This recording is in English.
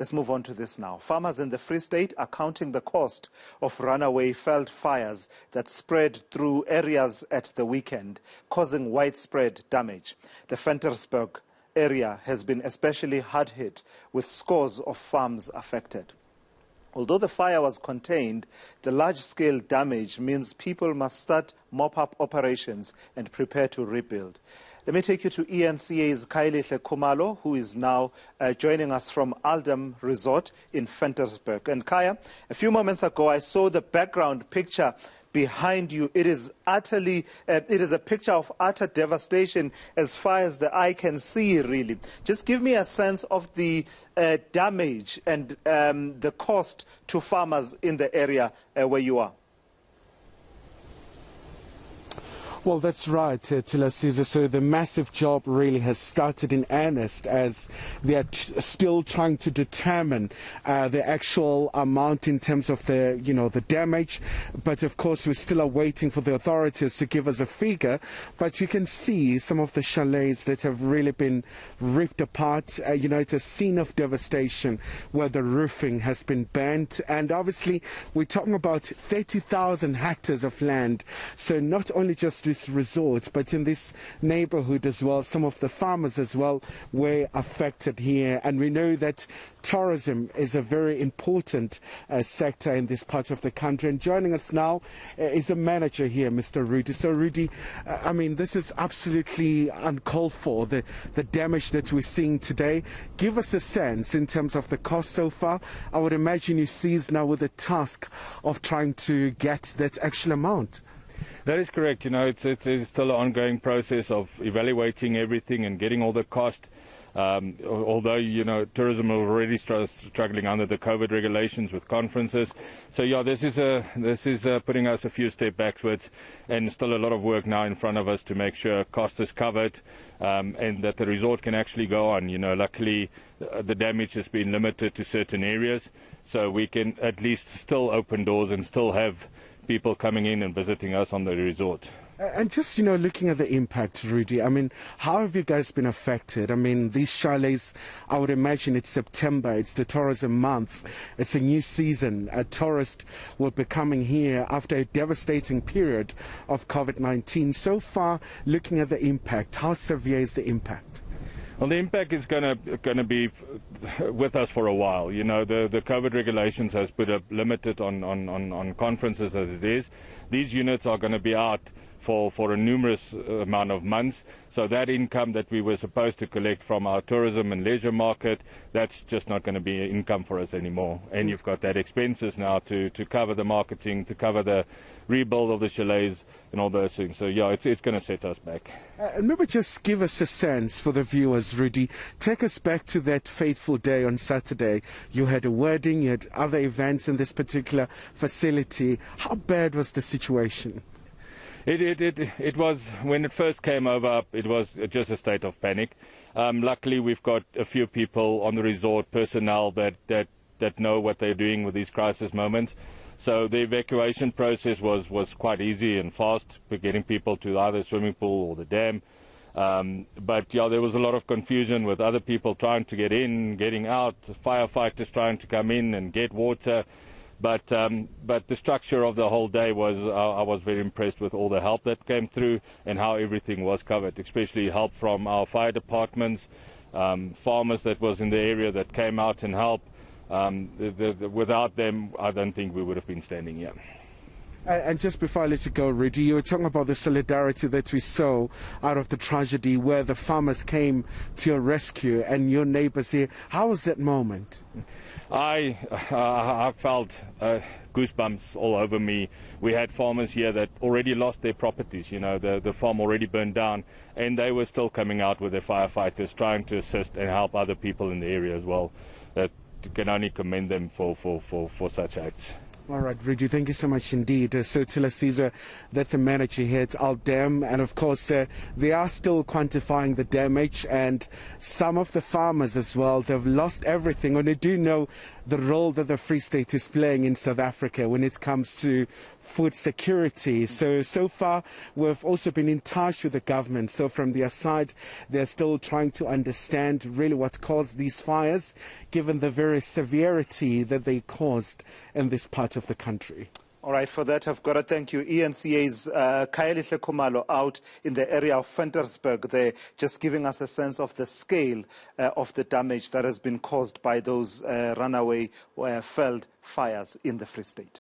Let's move on to this now. Farmers in the Free State are counting the cost of runaway veld fires that spread through areas at the weekend, causing widespread damage. The Ventersburg area has been especially hard hit, with scores of farms affected. Although the fire was contained, the large-scale damage means people must start mop-up operations and prepare to rebuild. Let me take you to eNCA's Khayelihle Khumalo, who is now joining us from Aldam Resort in Ventersburg. And Kaya, a few moments ago, I saw the background picture behind you. It is a picture of utter devastation as far as the eye can see, really. Just give me a sense of the damage and the cost to farmers in the area where you are. Well, that's right, Tila Caesar. So the massive job really has started in earnest as they are still trying to determine the actual amount in terms of the damage. But of course, we still are waiting for the authorities to give us a figure. But you can see some of the chalets that have really been ripped apart. It's a scene of devastation where the roofing has been burnt. And obviously, we're talking about 30,000 hectares of land. So not only just this resort, but in this neighborhood as well, some of the farmers as well were affected here. And we know that tourism is a very important sector in this part of the country. And joining us now is a manager here, Mr. Rudy. So Rudy, this is absolutely uncalled for, the damage that we're seeing today. Give us a sense in terms of the cost so far. I would imagine you're seized now with the task of trying to get that actual amount. That is correct. It's still an ongoing process of evaluating everything and getting all the cost. Although, tourism are already struggling under the COVID regulations with conferences. So, yeah, this is putting us a few steps backwards, and still a lot of work now in front of us to make sure cost is covered and that the resort can actually go on. Luckily, the damage has been limited to certain areas, so we can at least still open doors and still have people coming in and visiting us on the resort. And just, looking at the impact, Rudy, how have you guys been affected? These chalets, I would imagine it's September, it's the tourism month, it's a new season. A tourist will be coming here after a devastating period of COVID-19. So far, looking at the impact, how severe is the impact? Well, the impact is going to be with us for a while. The COVID regulations has put a limited on conferences as it is. These units are going to be out for a numerous amount of months. So that income that we were supposed to collect from our tourism and leisure market, that's just not going to be income for us anymore. And you've got that expenses now to cover the marketing, to cover the rebuild of the chalets and all those things. So, yeah, it's going to set us back. And maybe just give us a sense for the viewers, Rudy. Take us back to that fateful day on Saturday. You had a wedding, you had other events in this particular facility. How bad was the situation? It was, when it first came over, it was just a state of panic. Luckily, we've got a few people on the resort, personnel that know what they're doing with these crisis moments. So the evacuation process was quite easy and fast, getting people to either the swimming pool or the dam. But yeah, there was a lot of confusion with other people trying to get in, getting out, firefighters trying to come in and get water. But the structure of the whole day was, I was very impressed with all the help that came through and how everything was covered, especially help from our fire departments, farmers that was in the area that came out and helped. Without them, I don't think we would have been standing here. And just before I let you go, Rudy, you were talking about the solidarity that we saw out of the tragedy where the farmers came to your rescue and your neighbors here. How was that moment? I felt goosebumps all over me. We had farmers here that already lost their properties. The farm already burned down, and they were still coming out with their firefighters trying to assist and help other people in the area as well. That can only commend them for such acts. All right, Rudy, thank you so much indeed. So Caesar, that's a manager here at Al Dam, and of course they are still quantifying the damage, and some of the farmers as well, they've lost everything, and they do know the role that the Free State is playing in South Africa when it comes to food security. So far, we've also been in touch with the government. So from their side, they're still trying to understand really what caused these fires, given the very severity that they caused in this part of the country. All right, for that, I've got to thank you. eNCA's Khayelihle Khumalo out in the area of Ventersburg there, just giving us a sense of the scale of the damage that has been caused by those runaway veld fires in the Free State.